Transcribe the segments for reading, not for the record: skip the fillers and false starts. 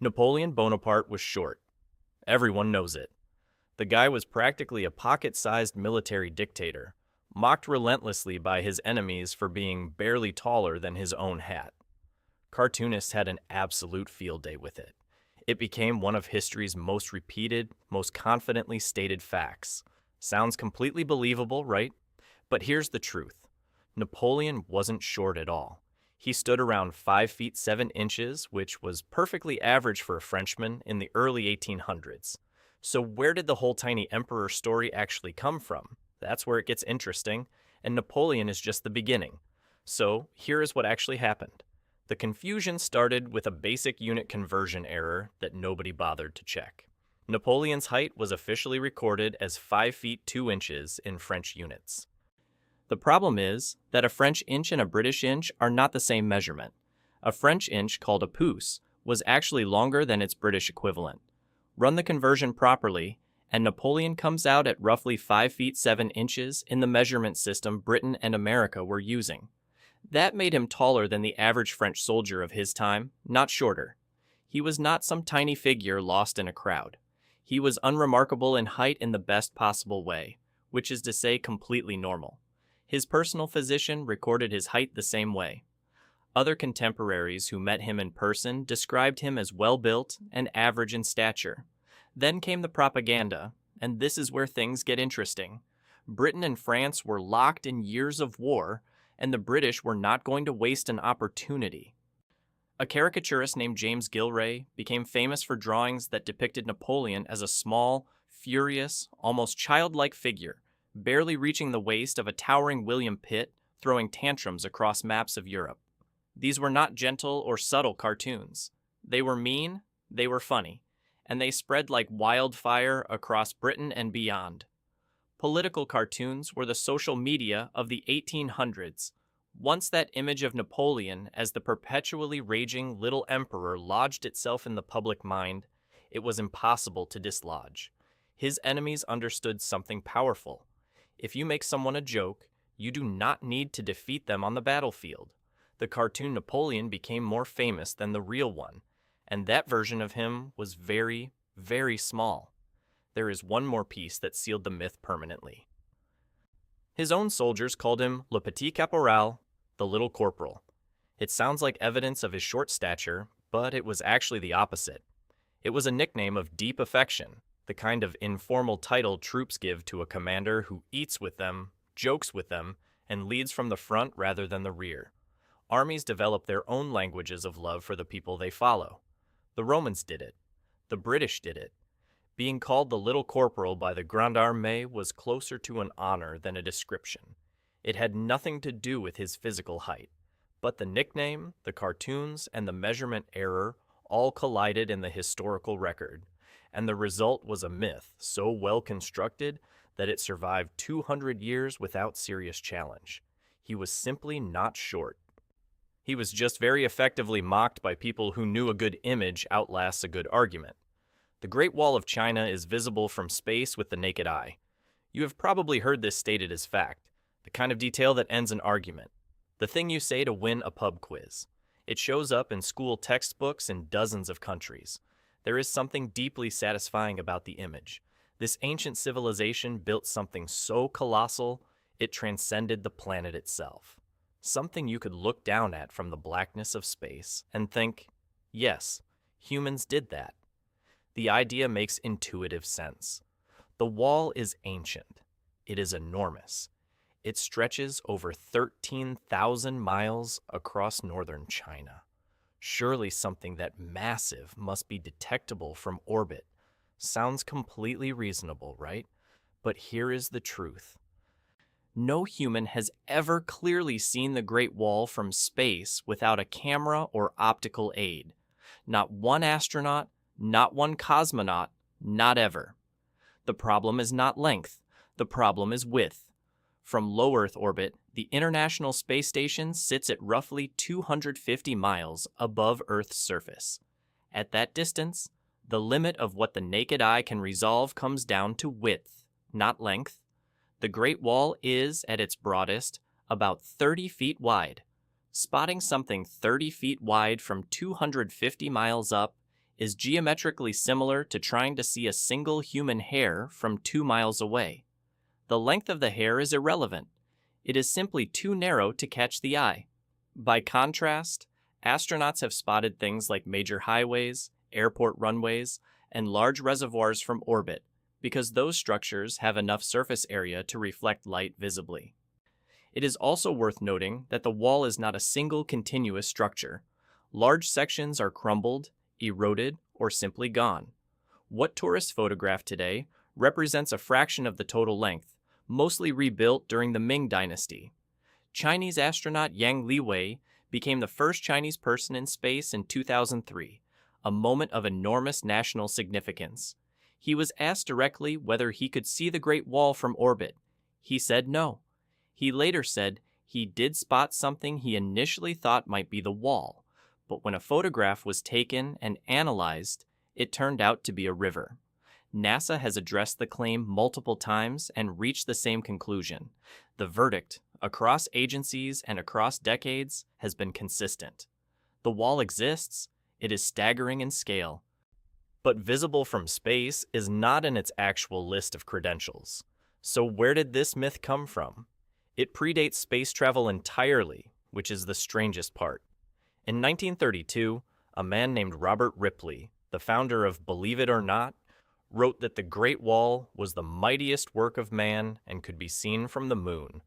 Napoleon Bonaparte was short. Everyone knows it. The guy was practically a pocket-sized military dictator, mocked relentlessly by his enemies for being barely taller than his own hat. Cartoonists had an absolute field day with it. It became one of history's most repeated, most confidently stated facts. Sounds completely believable, right? But here's the truth. Napoleon wasn't short at all. He stood around 5 feet 7 inches, which was perfectly average for a Frenchman in the early 1800s. So where did the whole tiny emperor story actually come from? That's where it gets interesting, and Napoleon is just the beginning. So here is what actually happened. The confusion started with a basic unit conversion error that nobody bothered to check. Napoleon's height was officially recorded as 5 feet 2 inches in French units. The problem is that a French inch and a British inch are not the same measurement. A French inch, called a pouce, was actually longer than its British equivalent. Run the conversion properly, and Napoleon comes out at roughly 5 feet 7 inches in the measurement system Britain and America were using. That made him taller than the average French soldier of his time, not shorter. He was not some tiny figure lost in a crowd. He was unremarkable in height in the best possible way, which is to say completely normal. His personal physician recorded his height the same way. Other contemporaries who met him in person described him as well-built and average in stature. Then came the propaganda, and this is where things get interesting. Britain and France were locked in years of war, and the British were not going to waste an opportunity. A caricaturist named James Gillray became famous for drawings that depicted Napoleon as a small, furious, almost childlike figure, barely reaching the waist of a towering William Pitt, throwing tantrums across maps of Europe. These were not gentle or subtle cartoons. They were mean, they were funny, and they spread like wildfire across Britain and beyond. Political cartoons were the social media of the 1800s. Once that image of Napoleon as the perpetually raging little emperor lodged itself in the public mind, it was impossible to dislodge. His enemies understood something powerful. If you make someone a joke, you do not need to defeat them on the battlefield. The cartoon Napoleon became more famous than the real one, and that version of him was very, very small. There is one more piece that sealed the myth permanently. His own soldiers called him Le Petit Caporal, the Little Corporal. It sounds like evidence of his short stature, but it was actually the opposite. It was a nickname of deep affection, the kind of informal title troops give to a commander who eats with them, jokes with them, and leads from the front rather than the rear. Armies develop their own languages of love for the people they follow. The Romans did it. The British did it. Being called the Little Corporal by the Grande Armée was closer to an honor than a description. It had nothing to do with his physical height, but the nickname, the cartoons, and the measurement error all collided in the historical record, and the result was a myth so well constructed that it survived 200 years without serious challenge. He was simply not short. He was just very effectively mocked by people who knew a good image outlasts a good argument. The Great Wall of China is visible from space with the naked eye. You have probably heard this stated as fact, the kind of detail that ends an argument. The thing you say to win a pub quiz. It shows up in school textbooks in dozens of countries. There is something deeply satisfying about the image. This ancient civilization built something so colossal, it transcended the planet itself. Something you could look down at from the blackness of space and think, yes, humans did that. The idea makes intuitive sense. The wall is ancient. It is enormous. It stretches over 13,000 miles across northern China. Surely something that massive must be detectable from orbit. Sounds completely reasonable, right? But here is the truth. No human has ever clearly seen the Great Wall from space without a camera or optical aid. Not one astronaut, not one cosmonaut, not ever. The problem is not length. The problem is width. From low Earth orbit, the International Space Station sits at roughly 250 miles above Earth's surface. At that distance, the limit of what the naked eye can resolve comes down to width, not length. The Great Wall is, at its broadest, about 30 feet wide. Spotting something 30 feet wide from 250 miles up is geometrically similar to trying to see a single human hair from 2 miles away. The length of the hair is irrelevant. It is simply too narrow to catch the eye. By contrast, astronauts have spotted things like major highways, airport runways, and large reservoirs from orbit because those structures have enough surface area to reflect light visibly. It is also worth noting that the wall is not a single continuous structure. Large sections are crumbled, eroded, or simply gone. What tourists photograph today represents a fraction of the total length, mostly rebuilt during the Ming Dynasty. Chinese astronaut Yang Liwei became the first Chinese person in space in 2003, a moment of enormous national significance. He was asked directly whether he could see the Great Wall from orbit. He said no. He later said he did spot something he initially thought might be the wall, but when a photograph was taken and analyzed, it turned out to be a river. NASA has addressed the claim multiple times and reached the same conclusion. The verdict, across agencies and across decades, has been consistent. The wall exists, it is staggering in scale, but visible from space is not in its actual list of credentials. So where did this myth come from? It predates space travel entirely, which is the strangest part. In 1932, a man named Robert Ripley, the founder of Believe It or Not, wrote that the Great Wall was the mightiest work of man and could be seen from the moon.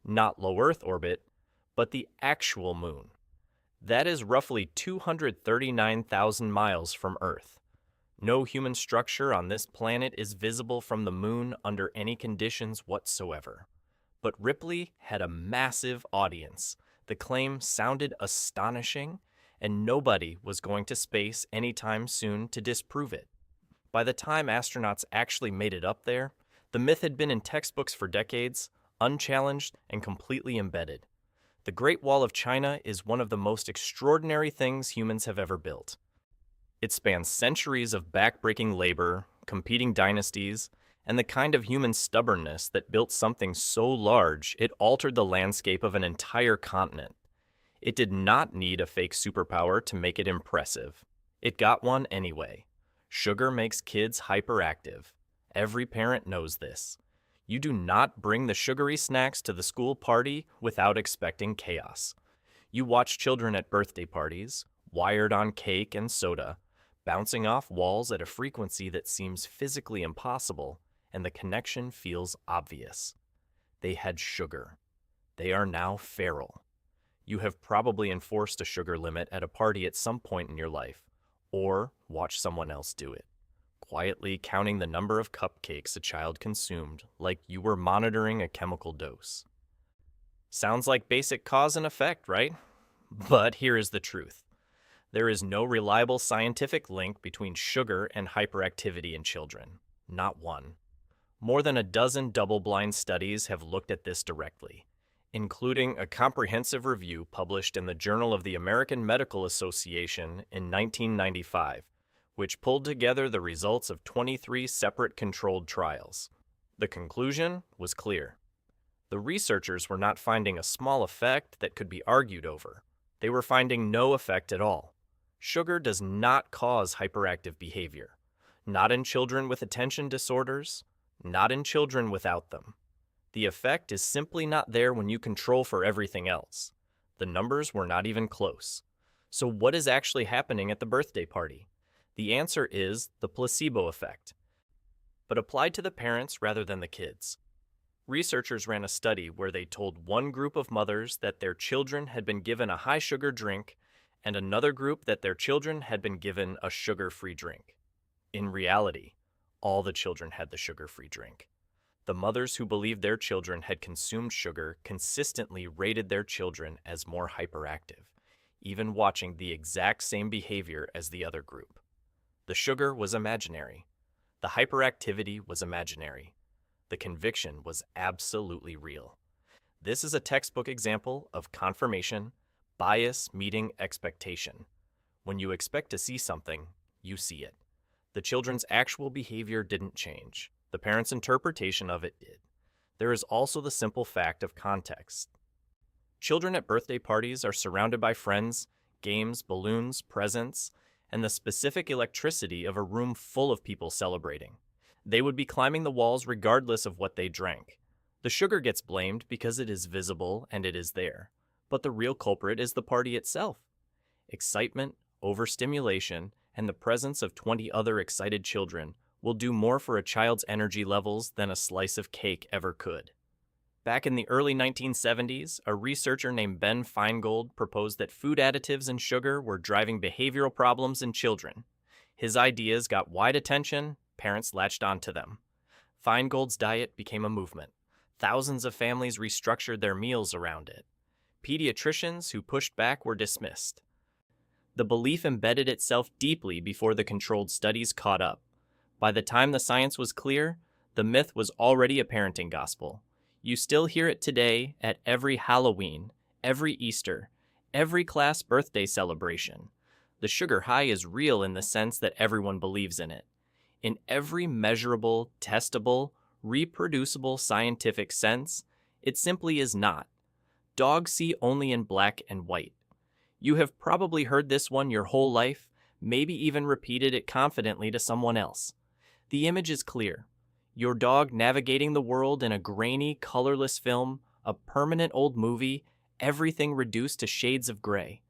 Not low Earth orbit, but the actual moon. That is roughly 239,000 miles from Earth. No human structure on this planet is visible from the moon under any conditions whatsoever. But Ripley had a massive audience. The claim sounded astonishing, and nobody was going to space anytime soon to disprove it. By the time astronauts actually made it up there, the myth had been in textbooks for decades, unchallenged and completely embedded. The Great Wall of China is one of the most extraordinary things humans have ever built. It spans centuries of back-breaking labor, competing dynasties, and the kind of human stubbornness that built something so large it altered the landscape of an entire continent. It did not need a fake superpower to make it impressive. It got one anyway. Sugar makes kids hyperactive. Every parent knows this. You do not bring the sugary snacks to the school party without expecting chaos. You watch children at birthday parties, wired on cake and soda, bouncing off walls at a frequency that seems physically impossible, and the connection feels obvious. They had sugar. They are now feral. You have probably enforced a sugar limit at a party at some point in your life, or watched someone else do it, quietly counting the number of cupcakes a child consumed like you were monitoring a chemical dose. Sounds like basic cause and effect, right? But here is the truth. There is no reliable scientific link between sugar and hyperactivity in children. Not one. More than a dozen double-blind studies have looked at this directly, including a comprehensive review published in the Journal of the American Medical Association in 1995, which pulled together the results of 23 separate controlled trials. The conclusion was clear. The researchers were not finding a small effect that could be argued over. They were finding no effect at all. Sugar does not cause hyperactive behavior. Not in children with attention disorders, not in children without them. The effect is simply not there when you control for everything else. The numbers were not even close. So what is actually happening at the birthday party? The answer is the placebo effect, but applied to the parents rather than the kids. Researchers ran a study where they told one group of mothers that their children had been given a high-sugar drink and another group that their children had been given a sugar-free drink. In reality, all the children had the sugar-free drink. The mothers who believed their children had consumed sugar consistently rated their children as more hyperactive, even watching the exact same behavior as the other group. The sugar was imaginary. The hyperactivity was imaginary. The conviction was absolutely real. This is a textbook example of confirmation, bias meeting expectation. When you expect to see something, you see it. The children's actual behavior didn't change. The parents' interpretation of it did. There is also the simple fact of context. Children at birthday parties are surrounded by friends, games, balloons, presents, and the specific electricity of a room full of people celebrating. They would be climbing the walls regardless of what they drank. The sugar gets blamed because it is visible and it is there, but the real culprit is the party itself. Excitement, overstimulation, and the presence of 20 other excited children will do more for a child's energy levels than a slice of cake ever could. Back in the early 1970s, a researcher named Ben Feingold proposed that food additives and sugar were driving behavioral problems in children. His ideas got wide attention, parents latched onto them. Feingold's diet became a movement. Thousands of families restructured their meals around it. Pediatricians who pushed back were dismissed. The belief embedded itself deeply before the controlled studies caught up. By the time the science was clear, the myth was already a parenting gospel. You still hear it today at every Halloween, every Easter, every class birthday celebration. The sugar high is real in the sense that everyone believes in it. In every measurable, testable, reproducible scientific sense, it simply is not. Dogs see only in black and white. You have probably heard this one your whole life, maybe even repeated it confidently to someone else. The image is clear. Your dog navigating the world in a grainy, colorless film, a permanent old movie, everything reduced to shades of gray.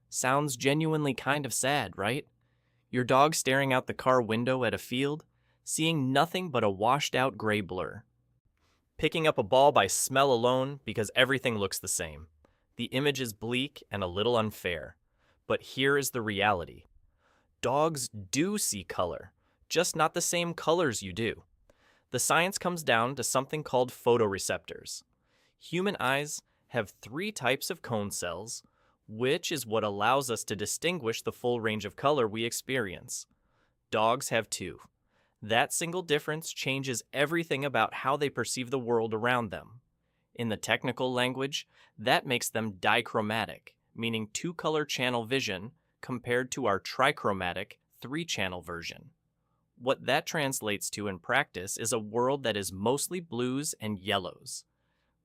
Sounds genuinely kind of sad, right? Your dog staring out the car window at a field, seeing nothing but a washed-out gray blur. Picking up a ball by smell alone because everything looks the same. The image is bleak and a little unfair. But here is the reality. Dogs do see color, just not the same colors you do. The science comes down to something called photoreceptors. Human eyes have 3 types of cone cells, which is what allows us to distinguish the full range of color we experience. Dogs have 2. That single difference changes everything about how they perceive the world around them. In the technical language, that makes them dichromatic, meaning 2-color channel vision, compared to our trichromatic 3-channel version. What that translates to in practice is a world that is mostly blues and yellows.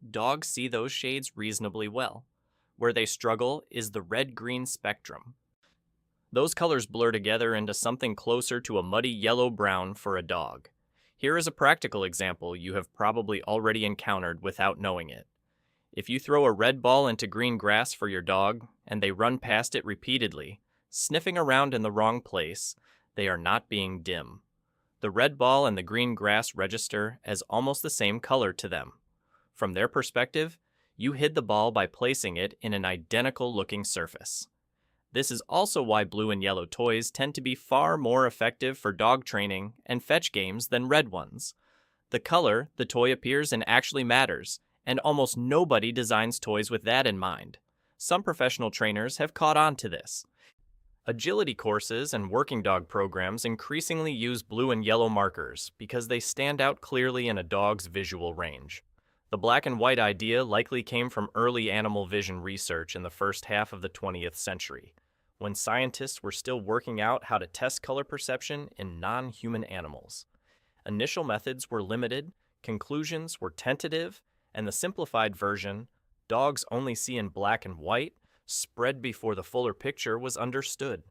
Dogs see those shades reasonably well. Where they struggle is the red-green spectrum. Those colors blur together into something closer to a muddy yellow-brown for a dog. Here is a practical example you have probably already encountered without knowing it. If you throw a red ball into green grass for your dog, and they run past it repeatedly, sniffing around in the wrong place, they are not being dim. The red ball and the green grass register as almost the same color to them. From their perspective, you hid the ball by placing it in an identical-looking surface. This is also why blue and yellow toys tend to be far more effective for dog training and fetch games than red ones. The color the toy appears in actually matters, and almost nobody designs toys with that in mind. Some professional trainers have caught on to this. Agility courses and working dog programs increasingly use blue and yellow markers because they stand out clearly in a dog's visual range. The black and white idea likely came from early animal vision research in the first half of the 20th century, when scientists were still working out how to test color perception in non-human animals. Initial methods were limited, conclusions were tentative, and the simplified version, dogs only see in black and white, spread before the fuller picture was understood.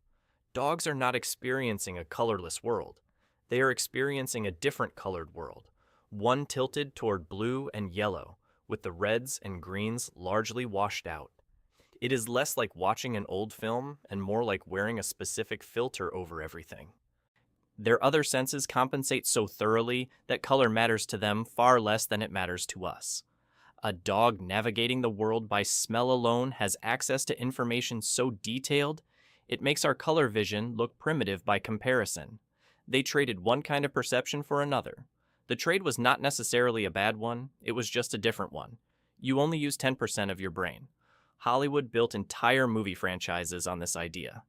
Dogs are not experiencing a colorless world. They are experiencing a different colored world, one tilted toward blue and yellow, with the reds and greens largely washed out. It is less like watching an old film and more like wearing a specific filter over everything. Their other senses compensate so thoroughly that color matters to them far less than it matters to us. A dog navigating the world by smell alone has access to information so detailed, it makes our color vision look primitive by comparison. They traded one kind of perception for another. The trade was not necessarily a bad one, it was just a different one. You only use 10% of your brain. Hollywood built entire movie franchises on this idea.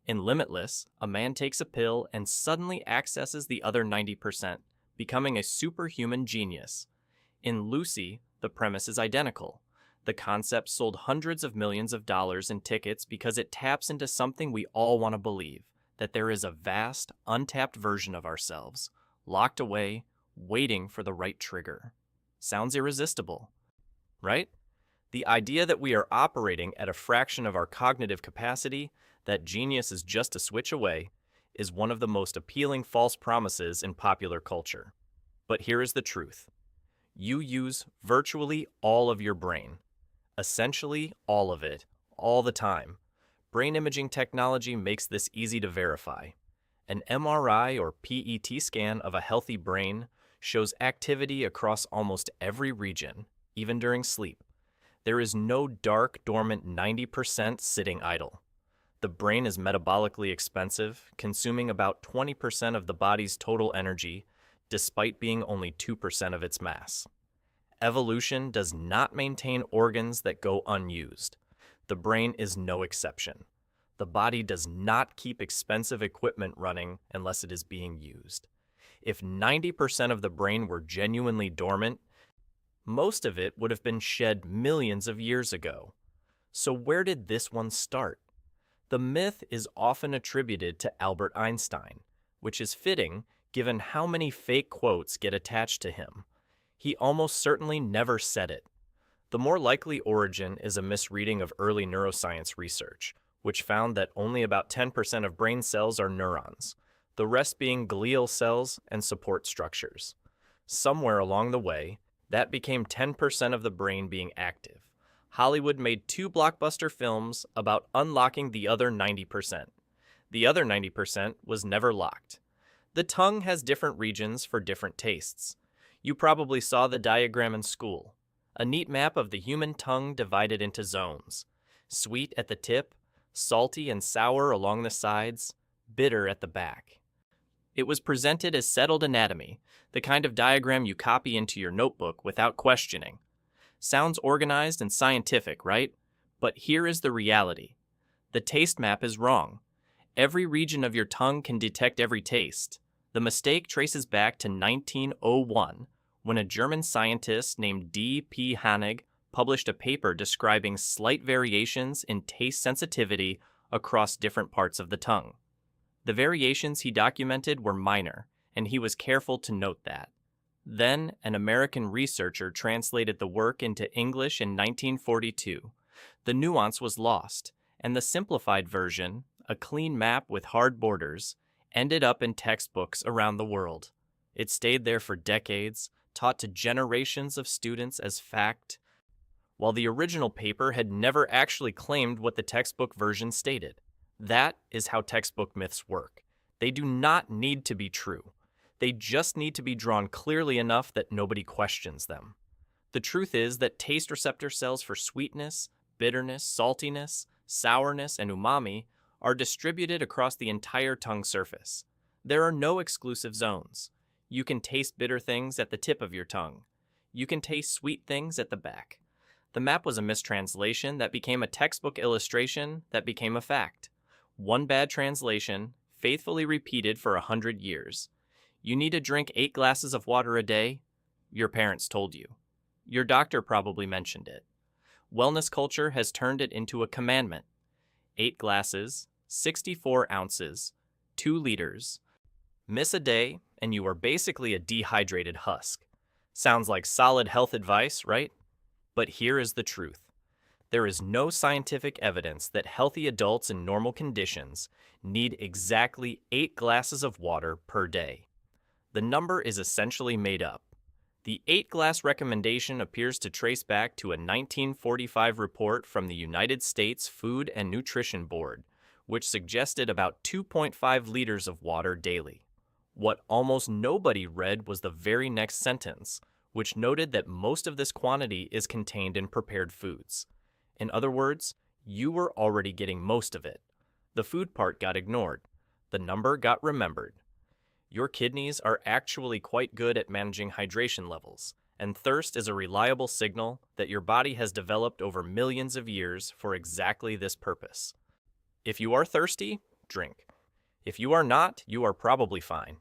In Limitless, a man takes a pill and suddenly accesses the other 90%, becoming a superhuman genius. In Lucy, the premise is identical. The concept sold hundreds of millions of dollars in tickets because it taps into something we all want to believe, that there is a vast, untapped version of ourselves, locked away, waiting for the right trigger. Sounds irresistible, right? The idea that we are operating at a fraction of our cognitive capacity, that genius is just a switch away, is one of the most appealing false promises in popular culture. But here is the truth. You use virtually all of your brain, essentially all of it, all the time. Brain imaging technology makes this easy to verify. An MRI or PET scan of a healthy brain shows activity across almost every region, even during sleep. There is no dark, dormant 90% sitting idle. The brain is metabolically expensive, consuming about 20% of the body's total energy, despite being only 2% of its mass. Evolution does not maintain organs that go unused. The brain is no exception. The body does not keep expensive equipment running unless it is being used. If 90% of the brain were genuinely dormant, most of it would have been shed millions of years ago. So where did this one start? The myth is often attributed to Albert Einstein, which is fitting given how many fake quotes get attached to him. He almost certainly never said it. The more likely origin is a misreading of early neuroscience research, which found that only about 10% of brain cells are neurons, the rest being glial cells and support structures. Somewhere along the way, that became 10% of the brain being active. Hollywood made 2 blockbuster films about unlocking the other 90%. The other 90% was never locked. The tongue has different regions for different tastes. You probably saw the diagram in school, a neat map of the human tongue divided into zones. Sweet at the tip, salty and sour along the sides, bitter at the back. It was presented as settled anatomy, the kind of diagram you copy into your notebook without questioning. Sounds organized and scientific, right? But here is the reality. The taste map is wrong. Every region of your tongue can detect every taste. The mistake traces back to 1901, when a German scientist named D. P. Hanig published a paper describing slight variations in taste sensitivity across different parts of the tongue. The variations he documented were minor, and he was careful to note that. Then, an American researcher translated the work into English in 1942. The nuance was lost, and the simplified version, a clean map with hard borders, ended up in textbooks around the world. It stayed there for decades, taught to generations of students as fact, while the original paper had never actually claimed what the textbook version stated. That is how textbook myths work. They do not need to be true. They just need to be drawn clearly enough that nobody questions them. The truth is that taste receptor cells for sweetness, bitterness, saltiness, sourness, and umami are distributed across the entire tongue surface. There are no exclusive zones. You can taste bitter things at the tip of your tongue. You can taste sweet things at the back. The map was a mistranslation that became a textbook illustration that became a fact. One bad translation, faithfully repeated for 100 years. You need to drink 8 glasses of water a day? Your parents told you. Your doctor probably mentioned it. Wellness culture has turned it into a commandment. 8 glasses, 64 ounces, 2 liters. Miss a day, and you are basically a dehydrated husk. Sounds like solid health advice, right? But here is the truth. There is no scientific evidence that healthy adults in normal conditions need exactly 8 glasses of water per day. The number is essentially made up. The 8-glass recommendation appears to trace back to a 1945 report from the United States Food and Nutrition Board, which suggested about 2.5 liters of water daily. What almost nobody read was the very next sentence, which noted that most of this quantity is contained in prepared foods. In other words, you were already getting most of it. The food part got ignored. The number got remembered. Your kidneys are actually quite good at managing hydration levels, and thirst is a reliable signal that your body has developed over millions of years for exactly this purpose. If you are thirsty, drink. If you are not, you are probably fine.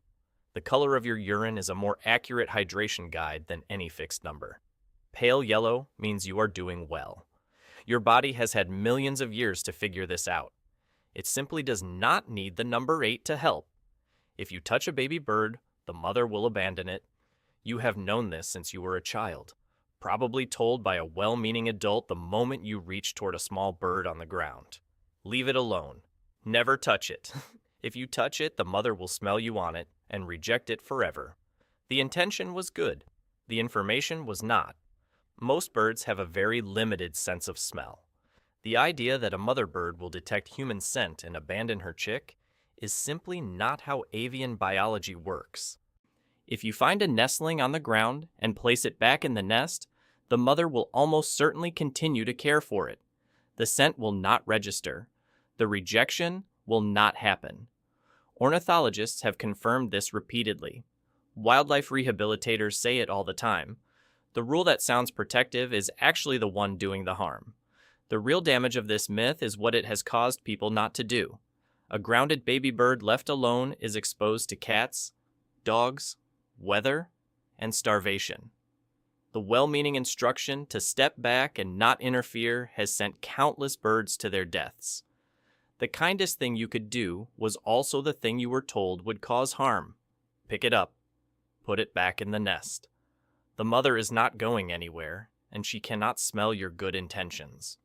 The color of your urine is a more accurate hydration guide than any fixed number. Pale yellow means you are doing well. Your body has had millions of years to figure this out. It simply does not need the number 8 to help. If you touch a baby bird, the mother will abandon it. You have known this since you were a child, probably told by a well-meaning adult the moment you reach toward a small bird on the ground. Leave it alone. Never touch it. If you touch it, the mother will smell you on it and reject it forever. The intention was good. The information was not. Most birds have a very limited sense of smell. The idea that a mother bird will detect human scent and abandon her chick is simply not how avian biology works. If you find a nestling on the ground and place it back in the nest, the mother will almost certainly continue to care for it. The scent will not register. The rejection will not happen. Ornithologists have confirmed this repeatedly. Wildlife rehabilitators say it all the time. The rule that sounds protective is actually the one doing the harm. The real damage of this myth is what it has caused people not to do. A grounded baby bird left alone is exposed to cats, dogs, weather, and starvation. The well-meaning instruction to step back and not interfere has sent countless birds to their deaths. The kindest thing you could do was also the thing you were told would cause harm. Pick it up. Put it back in the nest. The mother is not going anywhere, and she cannot smell your good intentions.